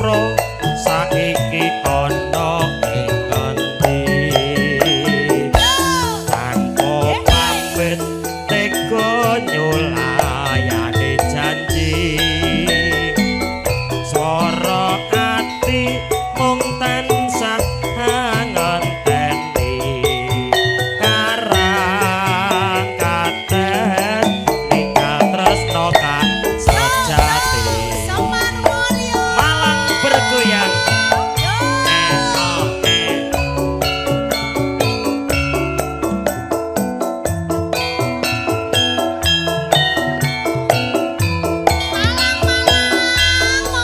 muspro saiki ana ing ngendi tanpa pamit tega nyulayani janji swara ati mung tansah ngenteni karang katen ninggal tresno kang sejati malang bergoyang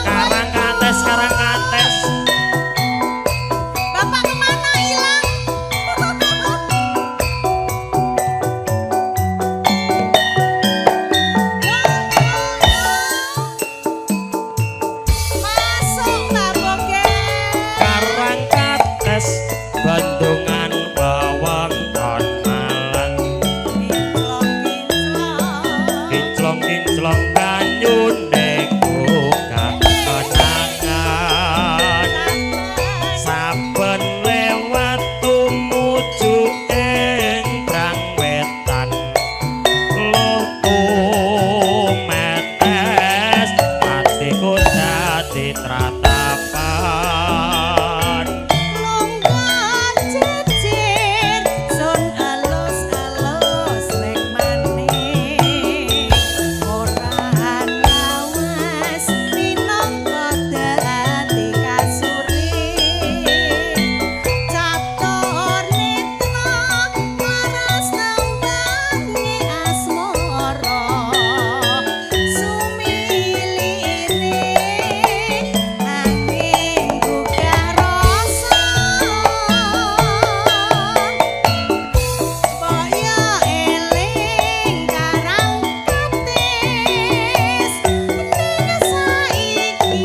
karang kates Bapak kemana hilang? Masuk Mbak Boge. karang kates Bandungan wewengkon Malang kinclong-kinclong kanyune buka kenangan saben lewat tumuju ing Brang Wetan loto metes atiku dadi tratapan Longgar jejer, sun alus-alus lek maning. Ora lawas minangka dadi kasuri. Catur netra laras nambani asmara. Sumilire angin gugah rasa. Boyo eling karang katis ning saiki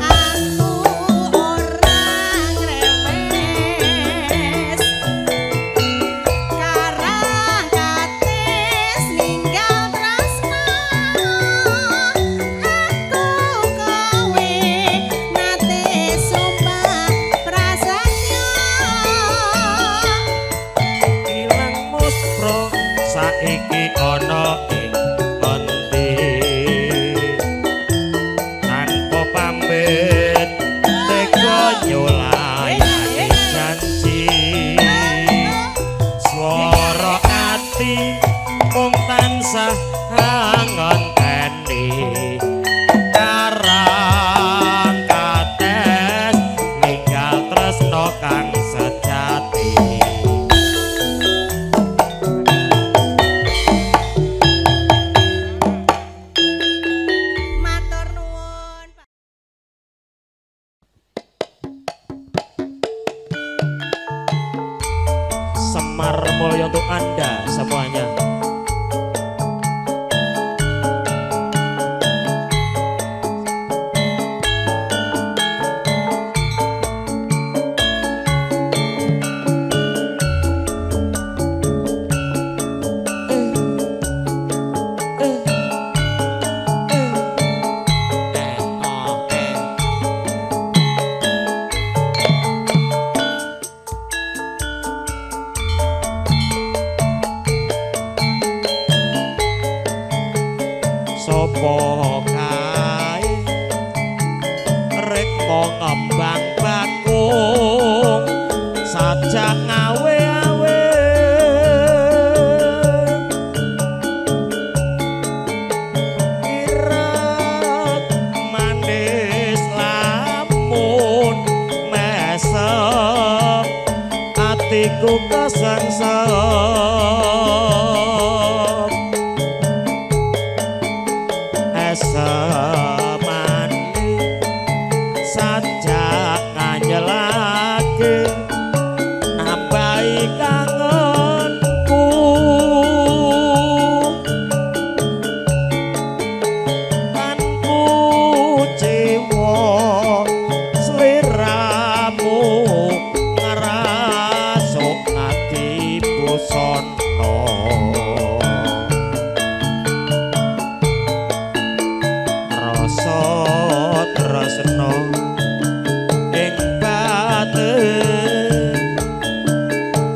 aku ora ngrewes karang katis ninggal tresno aku kowe nate sumpah prasaja. ilang muspro saiki ana ing ngendi tanpa pamit tega nyulayani janji swara ati mung tansah ngenteni karang kates ninggal tresno kang sejati Matur nuwun. Semar Mulyo untuk Anda semuanya. Sopo kae rek mau ngembang bakung sajak ngawe-awe irat manis lamun mesem atiku kesengsem semani sajak nganyelake nambahi kangenku tanku jiwa sliramu ngerasuk ati busana rasa tresno ing batin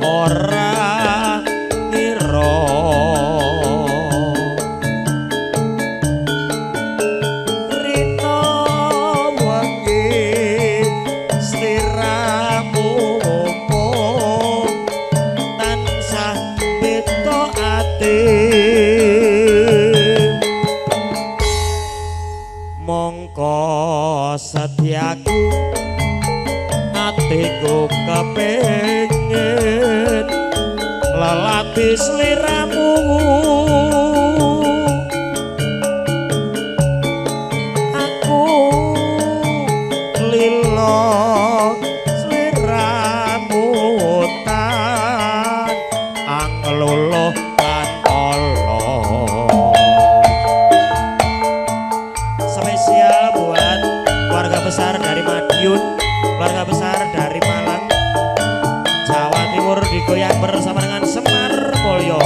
ora ngira rina wengi sliramu tansah beta ati mongko setiaku atiku kepengin lelati sliramu aku lilo sliramu tan angluluh lan olo spesial buat keluarga besar dari Madiun, keluarga besar dari Malang, Jawa Timur digoyang bersama dengan Semar Mulyo.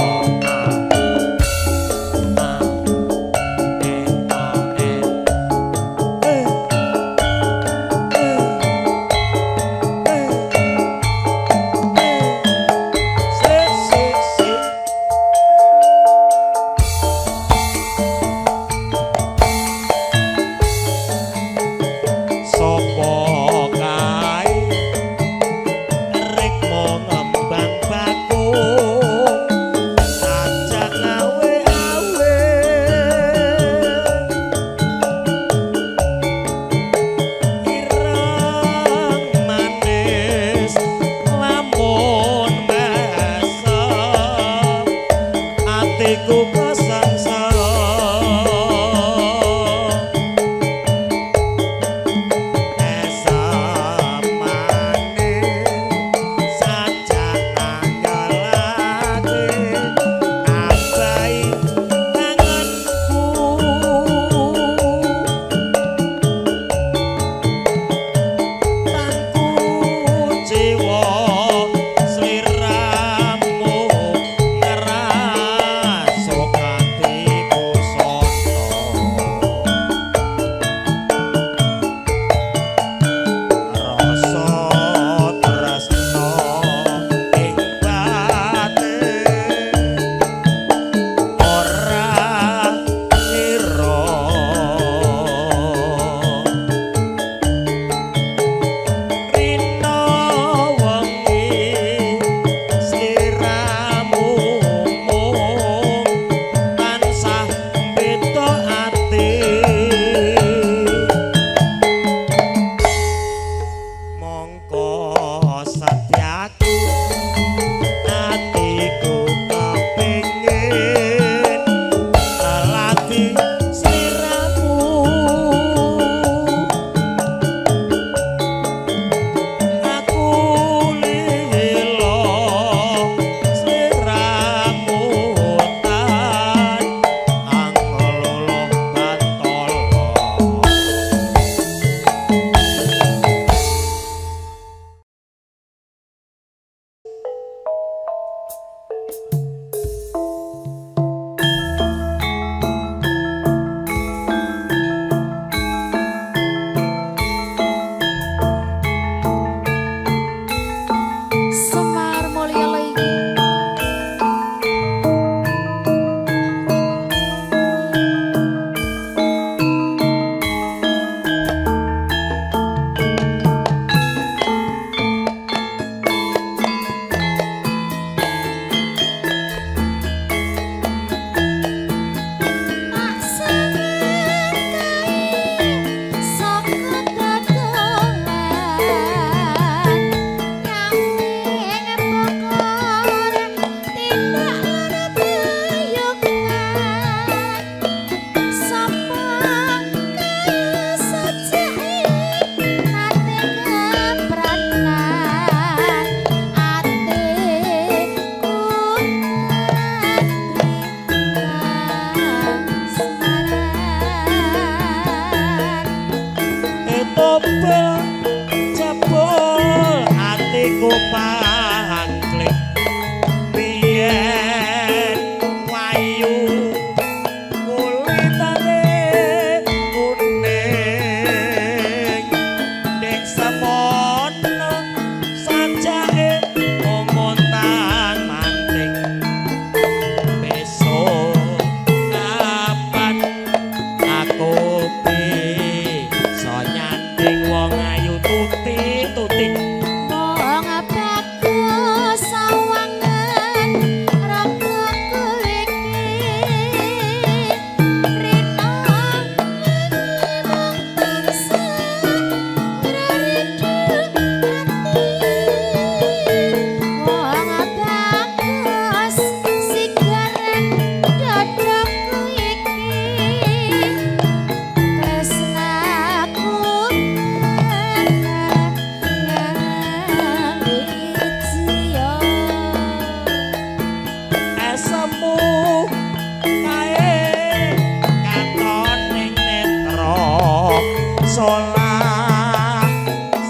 solah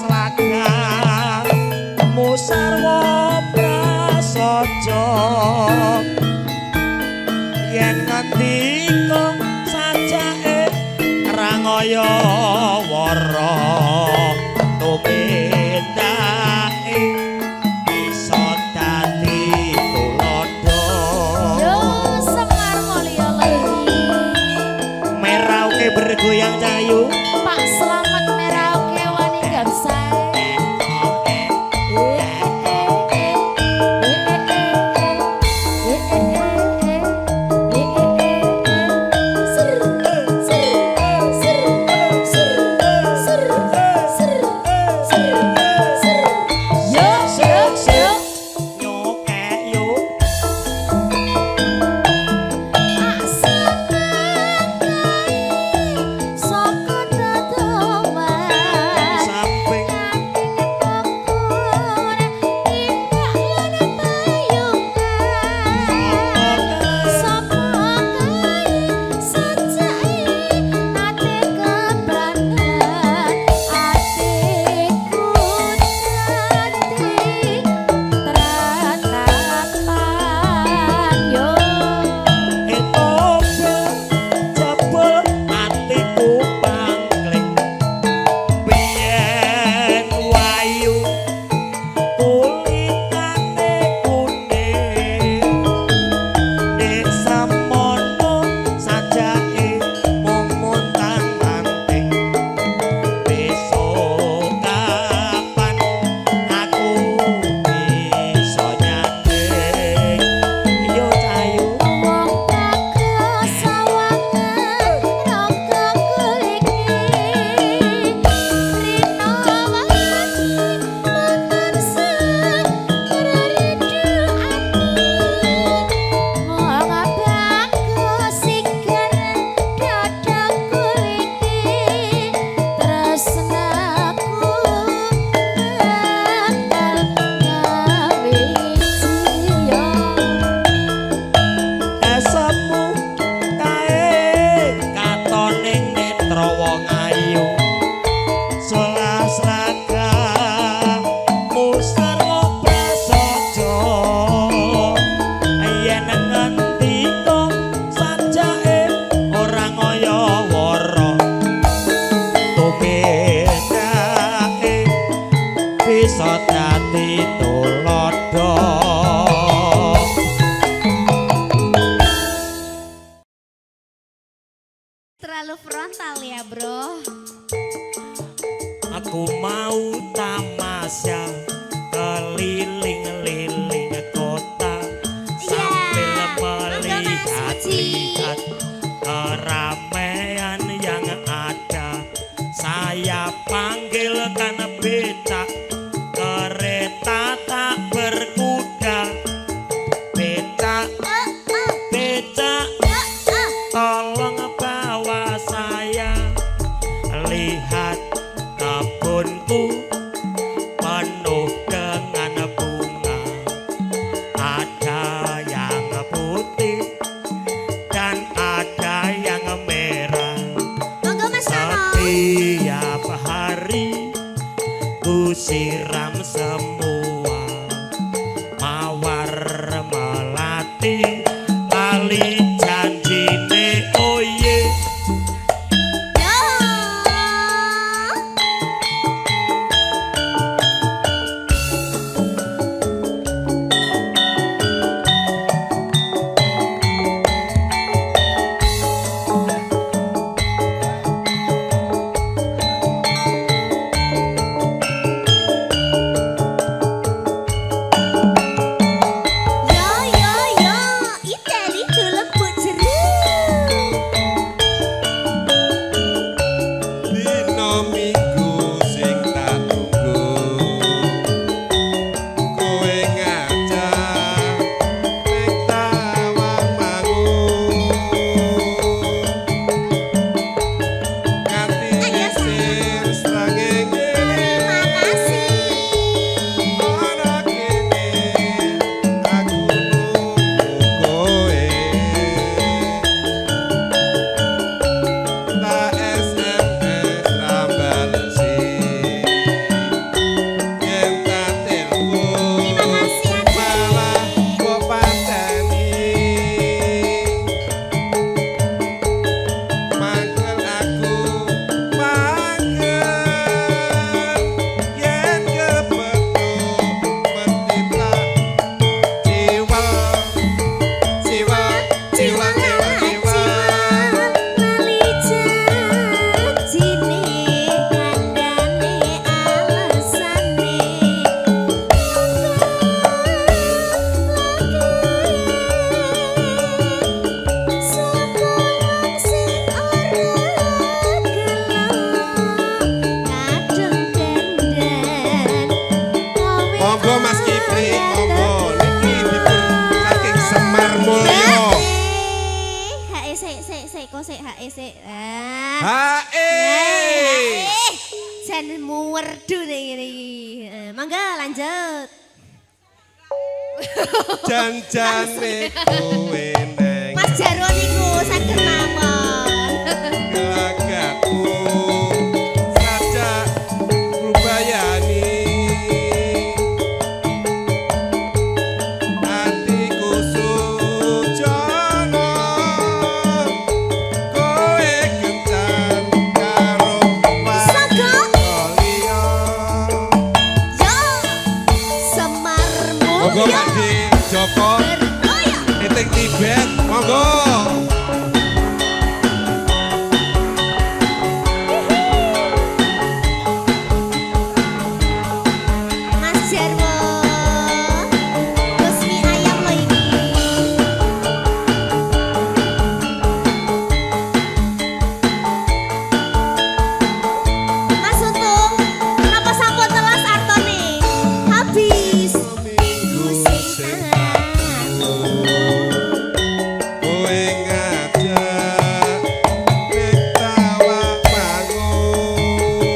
slaga musarwa prasaja yen ngendika sajake rangaya wara tumindake iso dadi tulodo Yo Semar Mulya Lali merauke bergoyang cahayu Pak Slamet merauke wani gamsae bisa dadi tulodo Terlalu frontal ya bro. aku mau tamasya keliling-liling kota sambil melihat keramaian yang ada. Saya panggilkan becak, kereta tak berkuda. Becak, becak, tolong bawa saya. Lihat kebunku penuh dengan bunga. Ada yang putih dan ada yang merah. Setiap hari ku siram semua mawar melati kali janjine oye. lanjut. Janjane kowe neng Mas Jarwo niku saged mawon. gelagatmu saja rubayani hatiku sujono kowe kencan karo liya Yo Semar monggo Mulya. Pakde Joko Bergoyang. Titik Tibet monggo Mas Jarwo. Terus mie ayam lo ini. Mas Untung, kenapa sampun telas Artone? Habis. minggu sing kowe ngajak nek tawa bangun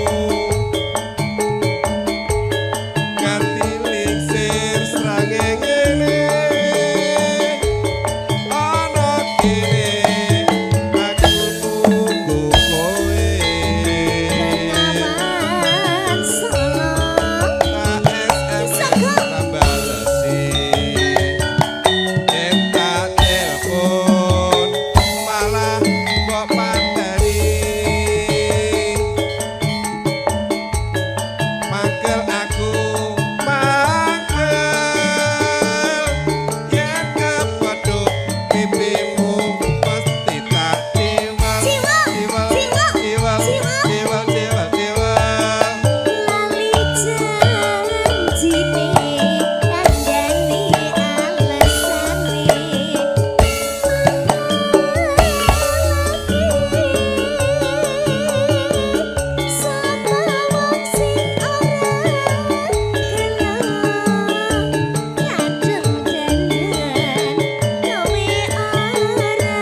ganti lingsir srangenge ana kene aku tunggu kowe Bengawan sono. tak SMS rambalesi yen tak telepon malah kok pateni mangkel aku mangkel yen kepedhuk pipimu mesti tak ciwak Ciwak, ciwak ciwak, ciwak ciwak. ciwak ciwak ciwak Lali janjine kandhane alesane sapa wong sing ora kena nyadeng dandan kowe ora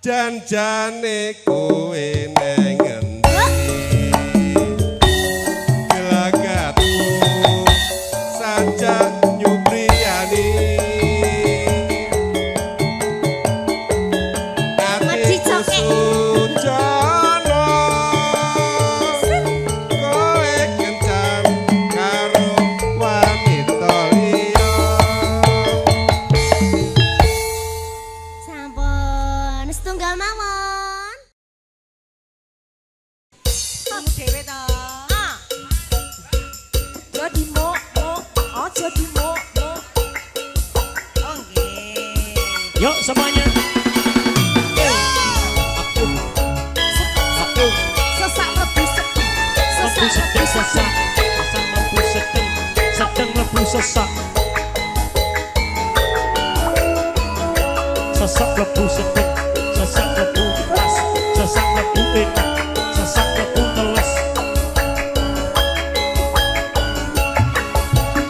janjane kowe neng ngendi gelagatmu saja nyubriyani atiku sujono kowe kencan karo wanita liya Sampun setunggal mawon. Kamu dewe to. Jadi mo, aja di mo. Oh nggih. Yuk semuanya. Aku Sesak lebu sedeng. lebu sedeng sesak. Sesak lebu sedeng. Sedeng lebu sesak. Sesak lebu sedeng. Sesak lebu pas. Sesak lebu enak. Sesak lebu teles.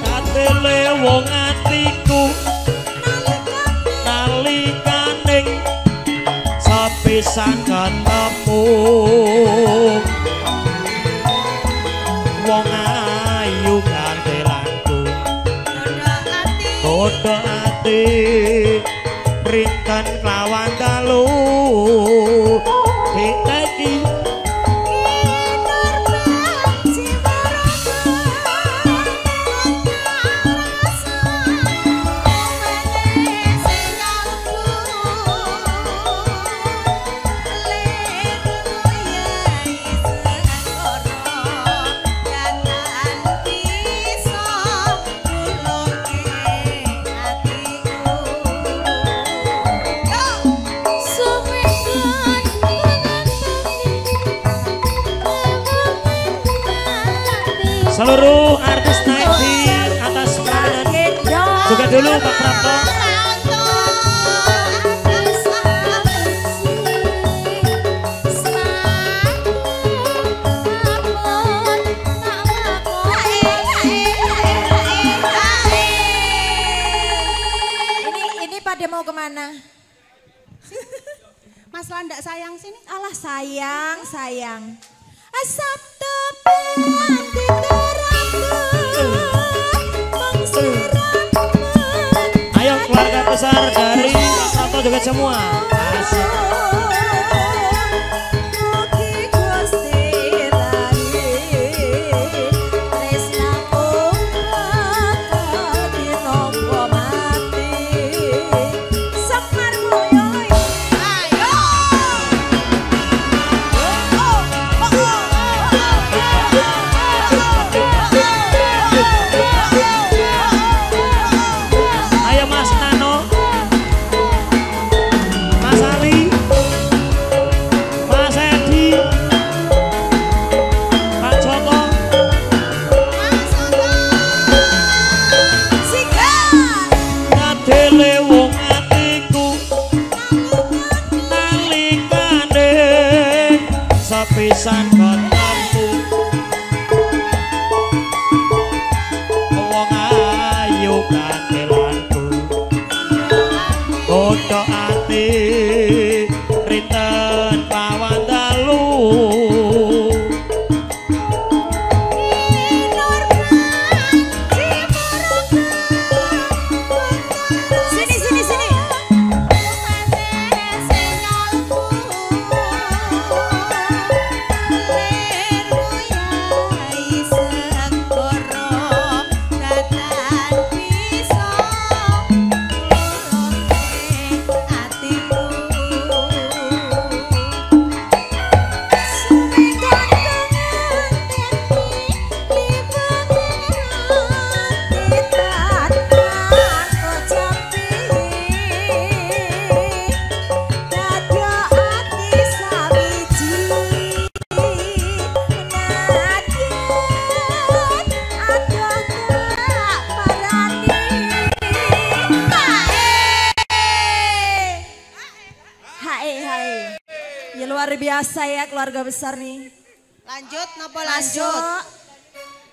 Atele wong atiku nalikaning sepisan ketemu wong ayu kantelanku kodho ati rinten lawan dalu diteki seluruh artis naik di atas peranan juga dulu Pak Prapto. Ini pada mau kemana? Mas Landak sayang sini. Alah sayang, sayang. Asap tepan di Ayo keluarga besar dari Santo Joget semua. Asik. Pisan ketemu wong ayu kangelanku kodho ati rinten pawan dalu luar biasa ya keluarga besar nih. Lanjut, napa lanjut?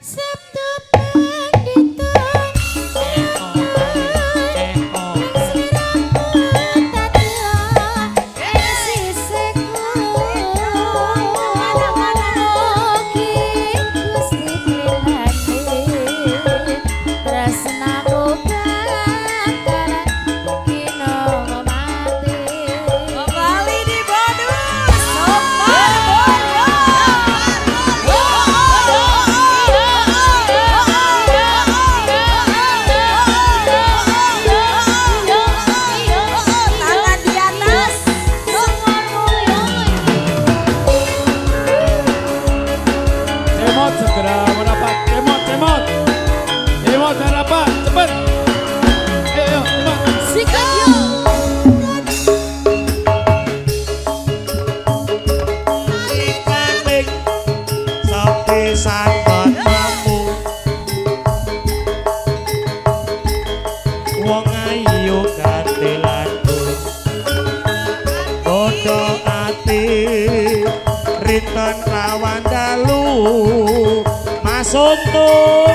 Sabtu pendeta Rinten lawan dalu Mas Untung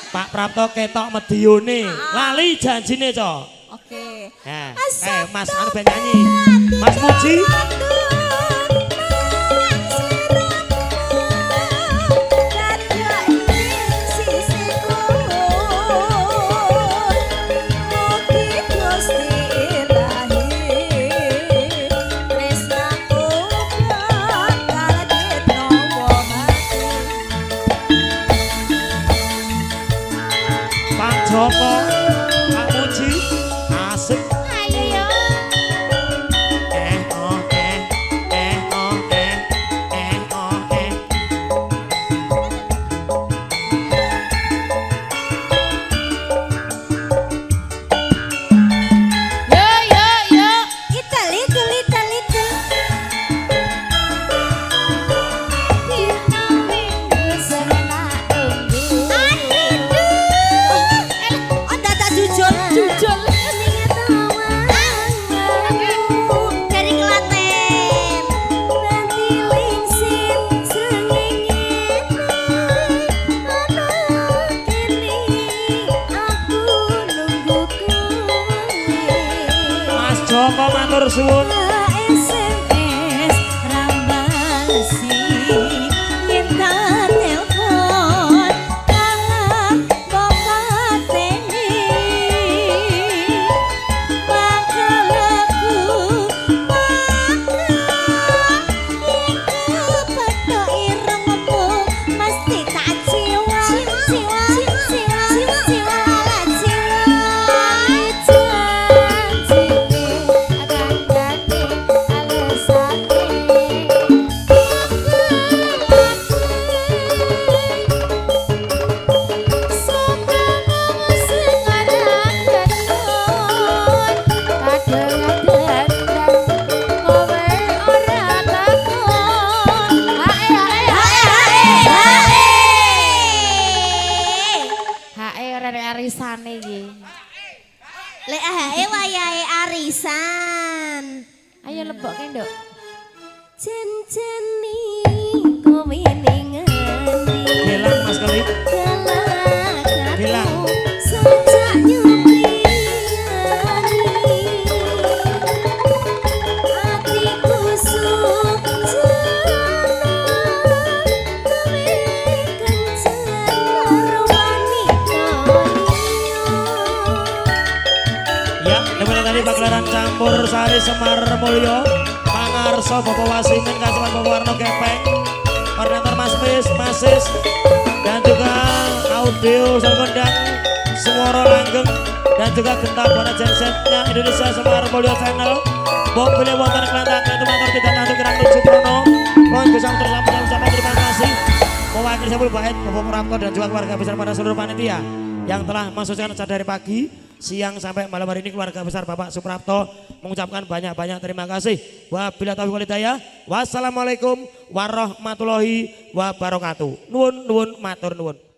Pak Prapto ketok medione lali janjine Cok. Oke. Mas anu ben nyanyi. Mas Muji. Joko Kak Muji asik Ayo yo. oh Yo yo yo. Little little little little. Dina minggu serena tunggu. Oh dadak jujur jujur. Dari Klaten. Nanti lingsin srengenge. Ana kene aku nunggu kowe. Mas Joko matur suwun SMS rambalesi yen tak telepon kalah bapatene bakal aku yen kepethuk irungmu mesti tak jiwa jiwa jiwa jiwa ala jiwa janjine akan dadi alesane arisane iki. Lek hae wayahe arisan. Ayo lebokke, Nduk. Jan-jani kowe ning ngendi? Bilang Mas Kelip Bilang. Sajak nyuwani atiku sujana kowe kencan karo wanita liya. Ya, kemudian tadi pagelaran campur sari Semar Mulyo, Pangarso Bapak Wasimin, Kasuan Bapak Warno Gepeng, koordinator Mas Mis, Masis, dan juga audio Sangkondang Suworo Langgeng, dan juga Genta Buana Gensetnya Indonesia Semar Mulyo Channel, mobilnya wonten Kelantan, itu motor tidak nanti Kirang Suprono, mohon bisa tersampaikan ucapan terima kasih, mewakili Sepuluh Bait, Bapak Prapto dan juga keluarga besar pada seluruh panitia yang telah mensukseskan acara dari pagi, siang sampai malam hari ini keluarga besar Bapak Suprapto mengucapkan banyak-banyak terima kasih. Wabillahi taufiq wal hidayah. Wassalamualaikum warahmatullahi wabarakatuh. Nuwun nuwun matur nuwun.